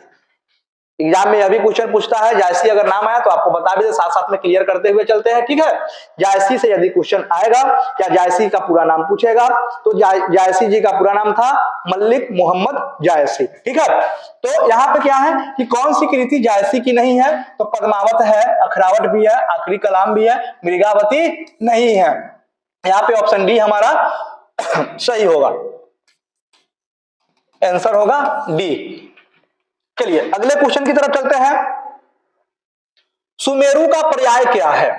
एग्जाम में अभी क्वेश्चन पूछता है, जायसी अगर नाम आया तो आपको बता भी दे, साथ साथ में क्लियर करते हुए चलते हैं। ठीक है, जायसी से यदि क्वेश्चन आएगा, क्या जायसी का पूरा नाम पूछेगा, तो जायसी जी का पूरा नाम था मलिक मोहम्मद जायसी। ठीक है, तो यहाँ पे क्या है कि कौन सी कृति जायसी की नहीं है, तो पद्मावत है, अखरावट भी है, आखिरी कलाम भी है, मृगावती नहीं है। यहाँ पे ऑप्शन डी हमारा सही होगा, आंसर होगा डी। चलिए अगले क्वेश्चन की तरफ चलते हैं। सुमेरु का पर्याय क्या है,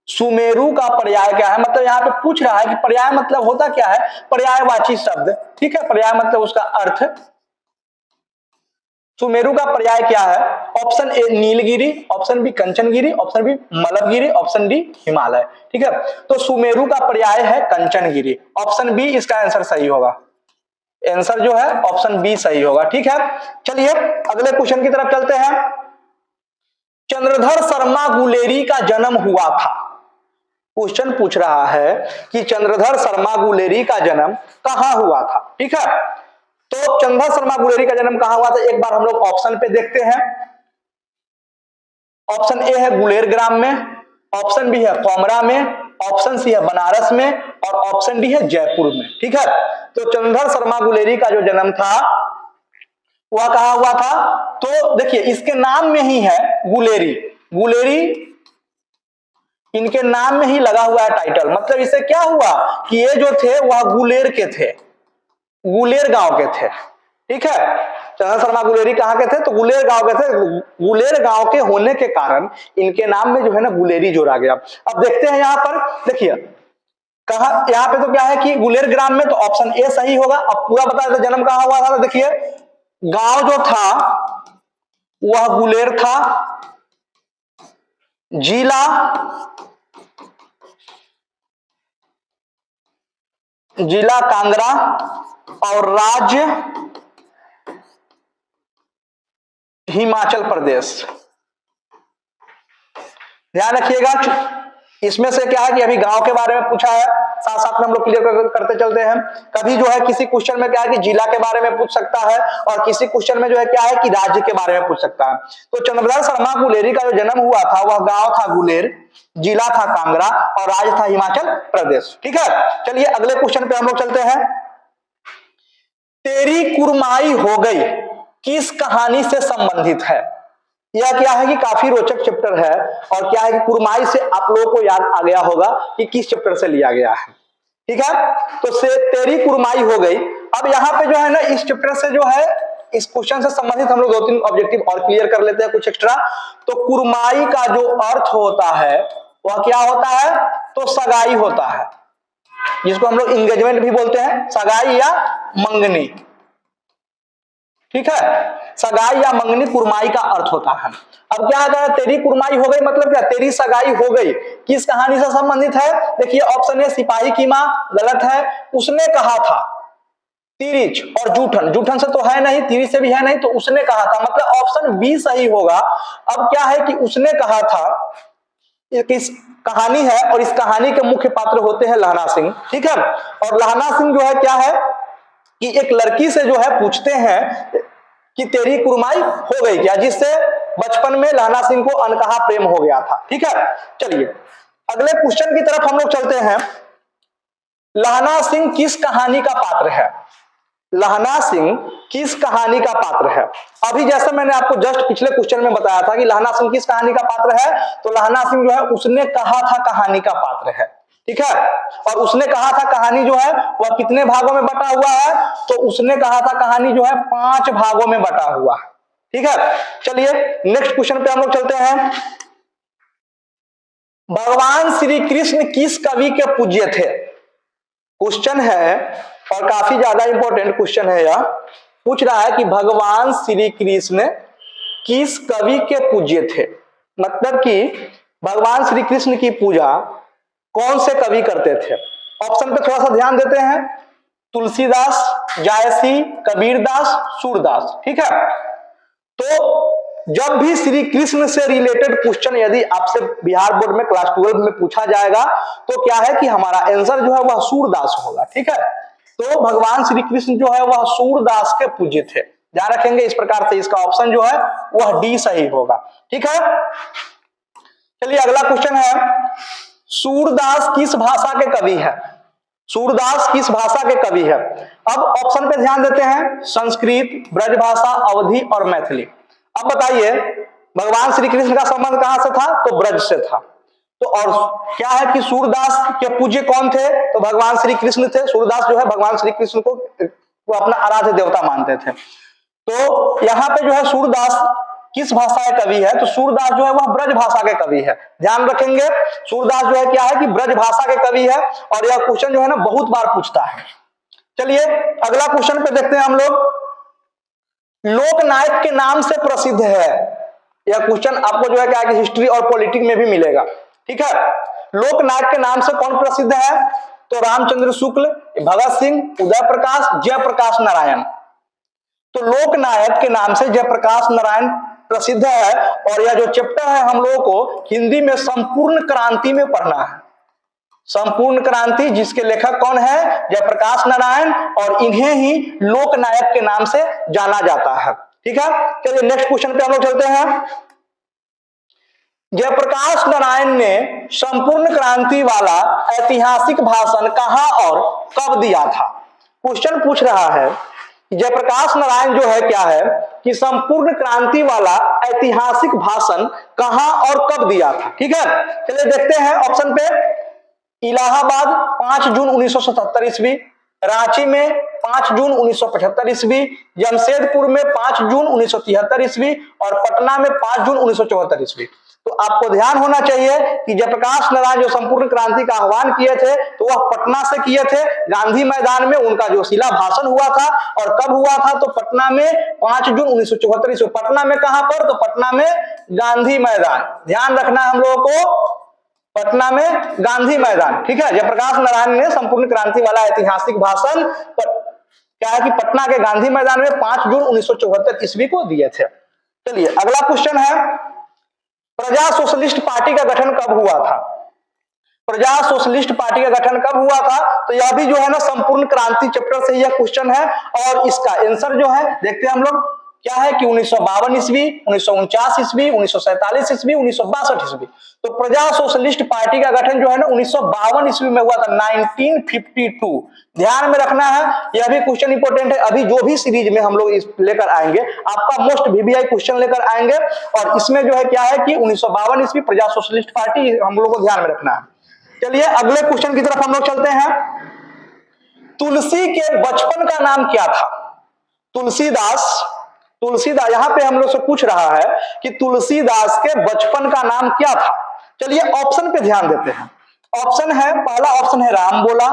सुमेरु का पर्याय क्या है, मतलब यहां पे पूछ रहा है कि पर्याय मतलब होता क्या है, पर्यायवाची शब्द। ठीक है, पर्याय मतलब उसका अर्थ। सुमेरु का पर्याय क्या है, option A Nilgiri, option B Kanchangiri, option B Malabgiri, option D Himalaya. ठीक है, तो सुमेरु का पर्याय है कंचनगिरी, ऑप्शन बी इसका आंसर सही होगा, आंसर जो है ऑप्शन बी सही होगा। ठीक है, चलिए अगले क्वेश्चन की तरफ चलते हैं। चंद्रधर शर्मा गुलेरी का जन्म हुआ था, क्वेश्चन पूछ रहा है कि चंद्रधर शर्मा गुलेरी का जन्म कहां हुआ था। ठीक है, तो चंद्रधर शर्मा गुलेरी का जन्म कहां हुआ था, एक बार हम लोग ऑप्शन पे देखते हैं। ऑप्शन ए है गुलेर ग्राम में, ऑप्शन बी है कोमरा में, ऑप्शन सी है बनारस में, और ऑप्शन डी है जयपुर में। ठीक है, तो चंद्रधर शर्मा गुलेरी का जो जन्म था वह कहां हुआ था, तो देखिए इसके नाम में ही है गुलेरी, गुलेरी इनके नाम में ही लगा हुआ है टाइटल, मतलब इसे क्या हुआ कि ये जो थे वह गुलेर के थे, गुलेर गांव के थे। ठीक है, चंद्रधर शर्मा गुलेरी कहां के थे, तो गुलेर गांव के थे, गुलेर गांव के होने के कारण इनके नाम में जो है ना गुलेरी जोड़ा गया। अब देखते हैं यहां पर, देखिए कहा यहाँ पे तो क्या है कि गुलेर ग्राम में, तो ऑप्शन ए सही होगा। अब पूरा बता देते जन्म कहां हुआ था, तो देखिए गांव जो था वह गुलेर था, जिला जिला कांगड़ा, और राज्य हिमाचल प्रदेश। ध्यान रखिएगा, इसमें से क्या है कि अभी गांव के बारे में पूछा है, साथ साथ में हम लोग क्लियर करते चलते हैं। कभी जो है किसी क्वेश्चन में क्या है कि जिला के बारे में पूछ सकता है, और किसी क्वेश्चन में जो है क्या है कि राज्य के बारे में पूछ सकता है। तो चंद्रधर शर्मा गुलेरी का जो जन्म हुआ था वह गांव था गुलेर, जिला था कांगड़ा, और राज्य था हिमाचल प्रदेश। ठीक है, चलिए अगले क्वेश्चन पे हम लोग चलते हैं। तेरी कुरमाई हो गई किस कहानी से संबंधित है, यह क्या है कि काफी रोचक चैप्टर है, और क्या है कि कुरमाई से आप लोगों को याद आ गया होगा कि किस चैप्टर से लिया गया है। ठीक है, तो से तेरी कुरमाई हो गई। अब यहाँ पे जो है ना इस चैप्टर से जो है इस क्वेश्चन से संबंधित हम लोग 2-3 ऑब्जेक्टिव और क्लियर कर लेते हैं कुछ एक्स्ट्रा। तो कुरमाई का जो अर्थ होता है वह क्या होता है, तो सगाई होता है, जिसको हम लोग इंगेजमेंट भी बोलते हैं, सगाई या मंगनी। ठीक है, सगाई या मंगनी कुरमाई का अर्थ होता है। अब क्या है, तेरी कुरमाई हो गई मतलब क्या, तेरी सगाई हो गई किस कहानी से संबंधित है, देखिए ऑप्शन ए सिपाही की मां गलत है, उसने कहा था तिरिच और जूठन, जूठन से तो है नहीं, तिरिच से भी है नहीं, तो उसने कहा था, मतलब ऑप्शन बी सही होगा। अब क्या है कि उसने कहा था, किस कहानी है, और इस कहानी के मुख्य पात्र होते हैं लहना सिंह। ठीक है, और लहना सिंह जो है क्या है कि एक लड़की से जो है पूछते हैं कि तेरी कुरमाई हो गई क्या, जिससे बचपन में लहना सिंह को अनकहा प्रेम हो गया था। ठीक है, चलिए अगले क्वेश्चन की तरफ हम लोग चलते हैं। लहना सिंह किस कहानी का पात्र है, लहना सिंह किस कहानी का पात्र है। अभी जैसे मैंने आपको जस्ट पिछले क्वेश्चन में बताया था कि लहना सिंह किस कहानी का पात्र है, तो लहना सिंह जो है उसने कहा था कहानी का पात्र है। ठीक है, और उसने कहा था कहानी जो है वह कितने भागों में बटा हुआ है, तो उसने कहा था कहानी जो है 5 भागों में बटा हुआ है। ठीक है, चलिए नेक्स्ट क्वेश्चन पे हम लोग चलते हैं। भगवान श्री कृष्ण किस कवि के पूज्य थे, क्वेश्चन है और काफी ज्यादा इंपॉर्टेंट क्वेश्चन है। यह पूछ रहा है कि भगवान श्री कृष्ण किस कवि के पूज्य थे, मतलब कि भगवान श्री कृष्ण की पूजा कौन से कवि करते थे? ऑप्शन पे थोड़ा सा ध्यान देते हैं। तुलसीदास, जायसी, कबीरदास, सूरदास। ठीक है, तो जब भी श्री कृष्ण से रिलेटेड क्वेश्चन यदि आपसे बिहार बोर्ड में क्लास 12 में पूछा जाएगा तो क्या है कि हमारा आंसर जो है वह सूरदास होगा। ठीक है, तो भगवान श्री कृष्ण जो है वह सूरदास के पूज्य थे। ध्यान रखेंगे, इस प्रकार से इसका ऑप्शन जो है वह डी सही होगा। ठीक है, चलिए अगला क्वेश्चन है, सूरदास किस भाषा के कवि है? सूरदास किस भाषा के कवि है? अब ऑप्शन पे ध्यान देते हैं, संस्कृत, ब्रजभाषा, अवधी और मैथिली। अब बताइए भगवान श्री कृष्ण का संबंध कहां से था? तो ब्रज से था। तो और क्या है कि सूरदास के पूज्य कौन थे? तो भगवान श्री कृष्ण थे। सूरदास जो है भगवान श्री कृष्ण को वो अपना आराध्य देवता मानते थे। तो यहाँ पे जो है सूरदास किस भाषा के कवि है? तो सूरदास जो है वह ब्रज भाषा के कवि है। ध्यान रखेंगे, सूरदास जो है क्या है कि ब्रज भाषा के कवि है और यह क्वेश्चन जो है ना बहुत बार पूछता है। चलिए अगला क्वेश्चन पे देखते हैं हम लोग, लोकनायक के नाम से प्रसिद्ध है। यह क्वेश्चन आपको जो है क्या है कि हिस्ट्री और पॉलिटिक्स में भी मिलेगा। ठीक है, लोकनायक के नाम से कौन प्रसिद्ध है? तो रामचंद्र शुक्ल, भगत सिंह, उदय प्रकाश, जयप्रकाश नारायण। तो लोकनायक के नाम से जयप्रकाश नारायण प्रसिद्ध है और यह जो चैप्टर है हम लोगों को हिंदी में संपूर्ण क्रांति में पढ़ना है। संपूर्ण क्रांति जिसके लेखक कौन है? जयप्रकाश नारायण, और इन्हें ही लोकनायक के नाम से जाना जाता है। ठीक है, चलिए नेक्स्ट क्वेश्चन पे हम लोग चलते हैं। जयप्रकाश नारायण ने संपूर्ण क्रांति वाला ऐतिहासिक भाषण कहां और कब दिया था? क्वेश्चन पूछ रहा है जयप्रकाश नारायण जो है क्या है कि संपूर्ण क्रांति वाला ऐतिहासिक भाषण कहां और कब दिया था। ठीक है, चलिए देखते हैं ऑप्शन पे, इलाहाबाद 5 जून 1977 ईस्वी, रांची में 5 जून 1975 ईस्वी, जमशेदपुर में 5 जून 1973 ईस्वी और पटना में 5 जून 1974 ईस्वी। तो आपको ध्यान होना चाहिए कि जयप्रकाश नारायण जो संपूर्ण क्रांति का आह्वान किए थे तो वह पटना से किए थे। गांधी मैदान में उनका जो शिला भाषण हुआ था और कब हुआ था? तो पटना में 5 जून 1974 ईस्वी। पटना में कहां पर? तो पटना में गांधी मैदान। ध्यान रखना हम लोगों को, पटना में गांधी मैदान। ठीक है, जयप्रकाश नारायण ने संपूर्ण क्रांति वाला ऐतिहासिक भाषण क्या है कि पटना के गांधी मैदान में 5 जून 1974 ईस्वी को दिए थे। चलिए अगला क्वेश्चन है, प्रजा सोशलिस्ट पार्टी का गठन कब हुआ था? प्रजा सोशलिस्ट पार्टी का गठन कब हुआ था? तो यह भी जो है ना संपूर्ण क्रांति चैप्टर से यह क्वेश्चन है और इसका आंसर जो है देखते हैं हम लोग क्या है कि 1952 ईस्वी, 1949 ईस्वी, 1947 ईस्वी, 1962 ईस्वी। तो प्रजा सोशलिस्ट पार्टी का गठन जो है ना 1952 ईस्वी में हुआ था, 1952। ध्यान में रखना है, यह भी क्वेश्चन इंपॉर्टेंट है। अभी जो भी सीरीज में हम लोग लेकर आएंगे आपका मोस्ट वीवीआई क्वेश्चन लेकर आएंगे और इसमें जो है क्या है कि 1952 ईस्वी प्रजा सोशलिस्ट पार्टी हम लोग को ध्यान में रखना है। चलिए अगले क्वेश्चन की तरफ हम लोग चलते हैं। तुलसी के बचपन का नाम क्या था? तुलसीदास यहां पे हम लोग से पूछ रहा है कि तुलसीदास के बचपन का नाम क्या था। चलिए ऑप्शन पे ध्यान देते हैं। ऑप्शन है, पहला ऑप्शन है राम बोला,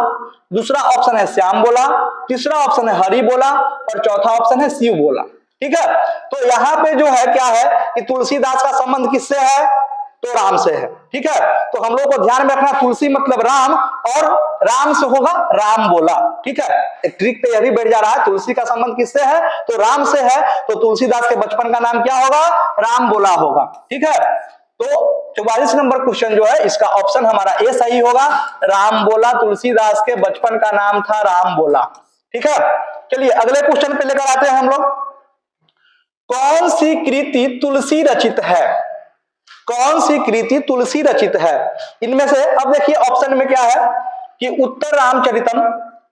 दूसरा ऑप्शन है श्याम बोला, तीसरा ऑप्शन है हरि बोला और चौथा ऑप्शन है शिव बोला। ठीक है, तो यहाँ पे जो है क्या है कि तुलसीदास का संबंध किससे है? तो राम से है। ठीक है, तो हम लोग को ध्यान में रखना, तुलसी मतलब राम और राम से होगा राम बोला। ठीक है, एक ट्रिक पे यह भी बैठ जा रहा है, तुलसी का संबंध किससे है? तो राम से है, तो तुलसीदास के बचपन का नाम क्या होगा? राम बोला होगा। ठीक है, तो 44 नंबर क्वेश्चन जो है इसका ऑप्शन हमारा ए सही होगा, राम बोला। तुलसीदास के बचपन का नाम था राम बोला। ठीक है, चलिए अगले क्वेश्चन पे लेकर आते हैं हम लोग। कौन सी कृति तुलसी रचित है? कौन सी कृति तुलसी रचित है? इनमें से अब देखिए ऑप्शन में क्या है कि उत्तर रामचरितम,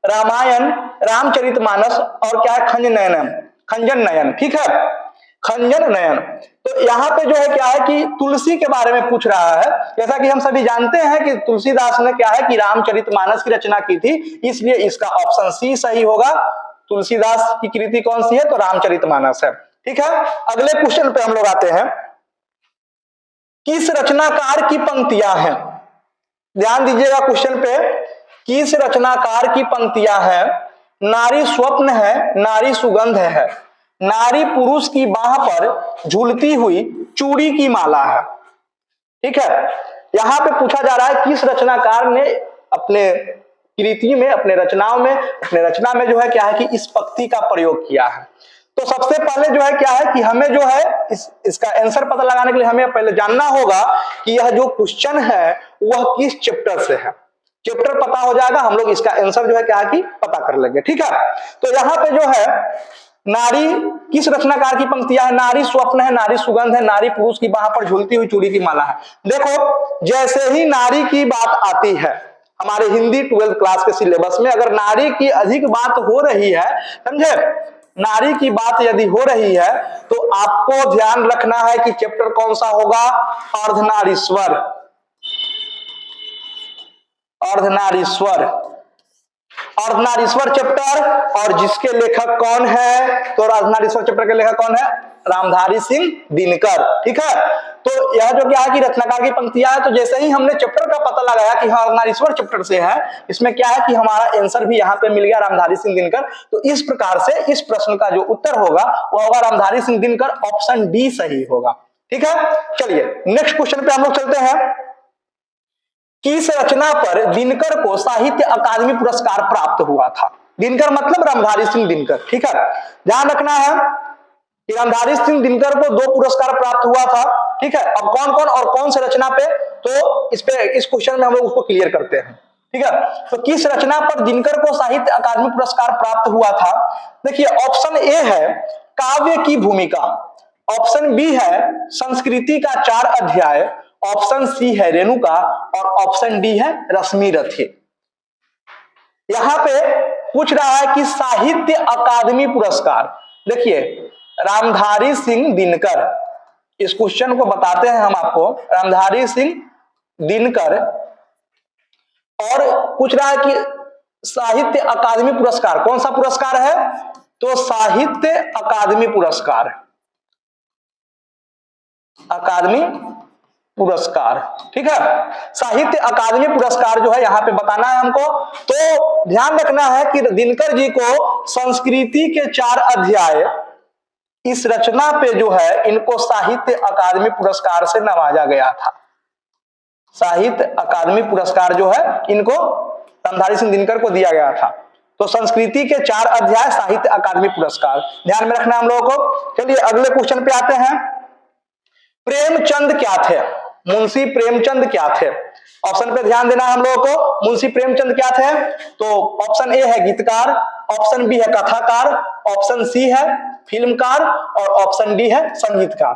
रामायण, रामचरितमानस और क्या है खंजन नयन। ठीक है, खंजन नयन। तो यहाँ पे जो है क्या है कि तुलसी के बारे में पूछ रहा है। जैसा कि हम सभी जानते हैं कि तुलसीदास ने क्या है कि रामचरितमानस की रचना की थी, इसलिए इसका ऑप्शन सी सही होगा। तुलसीदास की कृति कौन सी है? तो रामचरितमानस है। ठीक है, अगले क्वेश्चन पे हम लोग आते हैं। किस रचनाकार की पंक्तियां हैं? ध्यान दीजिएगा क्वेश्चन पे, किस रचनाकार की पंक्तियां हैं? नारी स्वप्न है, नारी सुगंध है, नारी पुरुष की बाह पर झूलती हुई चूड़ी की माला है। ठीक है, यहां पे पूछा जा रहा है किस रचनाकार ने अपने कृति में, अपने रचनाओं में, अपने रचना में जो है क्या है कि इस पंक्ति का प्रयोग किया है। तो सबसे पहले जो है क्या है कि हमें जो है इसका आंसर पता लगाने के लिए हमें पहले जानना होगा कि यह जो क्वेश्चन है वह किस चैप्टर से है। चैप्टर पता हो जाएगा, हम लोग इसका आंसर जो है क्या है कि पता कर लेंगे। ठीक है, तो यहाँ पे जो है नारी किस रचनाकार की पंक्तियां है? नारी स्वप्न है, नारी सुगंध है, नारी पुरुष की बाह पर झूलती हुई चूड़ी की माला है। देखो, जैसे ही नारी की बात आती है हमारे हिंदी 12th क्लास के सिलेबस में, अगर नारी की अधिक बात हो रही है, समझे, नारी की बात यदि हो रही है तो आपको ध्यान रखना है कि चैप्टर कौन सा होगा? अर्धनारीश्वर। अर्धनारीश्वर, अर्धनारीश्वर चैप्टर। और जिसके लेखक कौन है? तो अर्धनारीश्वर चैप्टर के लेखक कौन है? रामधारी सिंह दिनकर। ठीक है, तो यह जो क्या है कि रचनाकार की पंक्तियां है, तो जैसे ही हमने चैप्टर का पता लगाया कि हाँ अर्धनारीश्वर चैप्टर से है, इसमें क्या है कि हमारा आंसर भी यहाँ पे मिल गया, रामधारी सिंह दिनकर। तो इस प्रकार से इस प्रश्न का जो उत्तर होगा वो होगा रामधारी सिंह दिनकर, ऑप्शन डी सही होगा। ठीक है, चलिए नेक्स्ट क्वेश्चन पे हम लोग चलते हैं। किस रचना पर दिनकर को साहित्य अकादमी पुरस्कार प्राप्त हुआ था? दिनकर मतलब रामधारी सिंह दिनकर। ठीक है, ध्यान रखना है कि रामधारी सिंह दिनकर को 2 पुरस्कार प्राप्त हुआ था। ठीक है, अब कौन कौन और कौन से रचना पे, तो इस क्वेश्चन में हम लोग उसको क्लियर करते हैं। ठीक है, तो किस रचना पर दिनकर को साहित्य अकादमी पुरस्कार प्राप्त हुआ था? देखिए, ऑप्शन ए है काव्य की भूमिका, ऑप्शन बी है संस्कृति का 4 अध्याय, ऑप्शन सी है रेणुका और ऑप्शन डी है रश्मि रथी। यहां पे पूछ रहा है कि साहित्य अकादमी पुरस्कार, देखिए रामधारी सिंह दिनकर, इस क्वेश्चन को बताते हैं हम आपको, रामधारी सिंह दिनकर, और पूछ रहा है कि साहित्य अकादमी पुरस्कार कौन सा पुरस्कार है? तो साहित्य अकादमी पुरस्कार, अकादमी पुरस्कार। ठीक है, साहित्य अकादमी पुरस्कार जो है यहाँ पे बताना है हमको। तो ध्यान रखना है कि दिनकर जी को संस्कृति के 4 अध्याय, इस रचना पे जो है इनको साहित्य अकादमी पुरस्कार से नवाजा गया था। साहित्य अकादमी पुरस्कार जो है इनको रामधारी सिंह दिनकर को दिया गया था। तो संस्कृति के 4 अध्याय साहित्य अकादमी पुरस्कार ध्यान में रखना हम लोगों को। चलिए अगले क्वेश्चन पे आते हैं। प्रेमचंद क्या थे? मुंशी प्रेमचंद क्या थे? ऑप्शन पे ध्यान देना है हम लोगों को। मुंशी प्रेमचंद क्या थे? तो ऑप्शन ए है गीतकार, ऑप्शन बी है कथाकार, ऑप्शन सी है फिल्मकार और ऑप्शन डी है संगीतकार।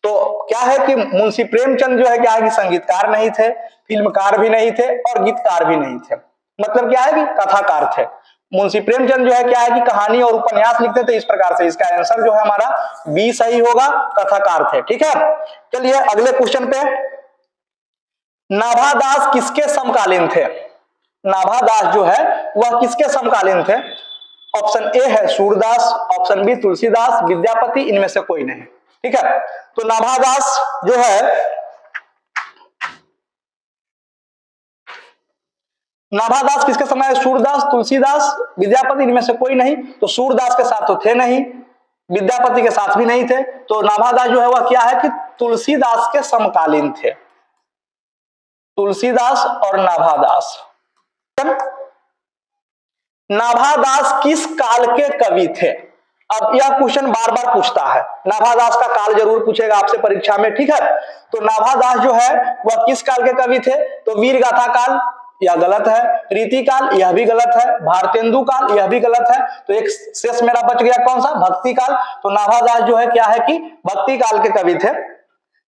तो क्या है कि मुंशी प्रेमचंद जो है क्या है कि संगीतकार नहीं थे, फिल्मकार भी नहीं थे और गीतकार भी नहीं थे। मतलब क्या है कि कथाकार थे। मुंशी प्रेमचंद जो है क्या है कि कहानी और उपन्यास लिखते थे। इस प्रकार से इसका आंसर जो है हमारा बी सही होगा, कथाकार थे। ठीक है, चलिए अगले क्वेश्चन पे। नाभादास किसके समकालीन थे? नाभादास जो है वह किसके समकालीन थे? ऑप्शन ए है सूरदास, ऑप्शन बी तुलसीदास, विद्यापति, इनमें से कोई नहीं। ठीक है, तो नाभादास जो है, नाभादास किसके समय? सूरदास, तुलसीदास, विद्यापति, इनमें से कोई नहीं। तो सूरदास के साथ तो थे नहीं, विद्यापति के साथ भी नहीं थे। तो नाभादास जो है वह क्या है कि तुलसीदास के समकालीन थे। तुलसीदास और नाभादास। नाभादास किस काल के कवि थे? अब यह क्वेश्चन बार बार पूछता है, नाभादास का काल जरूर पूछेगा आपसे परीक्षा में। ठीक है, तो नाभादास जो है वह किस काल के कवि थे? तो वीर गाथा काल, यह गलत है। रीति काल, यह भी गलत है। भारतेंदु काल, यह भी गलत है। तो एक शेष मेरा बच गया, कौन सा? भक्ति काल। तो नाभादास जो है क्या है कि भक्ति काल के कवि थे।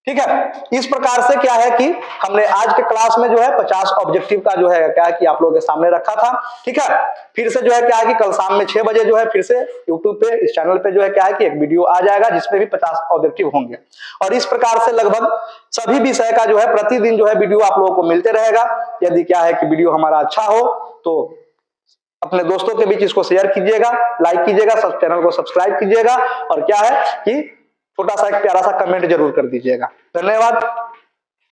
ठीक है, इस प्रकार से क्या है कि हमने आज के क्लास में जो है 50 ऑब्जेक्टिव का जो है क्या है कि आप लोगों के सामने रखा था। ठीक है, फिर से जो है क्या है कि कल शाम में 6 बजे जो है फिर से YouTube पे, इस चैनल पे जो है क्या है कि एक वीडियो आ जाएगा जिसमें भी 50 ऑब्जेक्टिव होंगे। और इस प्रकार से लगभग सभी विषय का जो है प्रतिदिन जो है वीडियो आप लोगों को मिलते रहेगा। यदि क्या है कि वीडियो हमारा अच्छा हो तो अपने दोस्तों के बीच इसको शेयर कीजिएगा, लाइक कीजिएगा, सब चैनल को सब्सक्राइब कीजिएगा और क्या है कि छोटा सा एक प्यारा सा कमेंट जरूर कर दीजिएगा। धन्यवाद।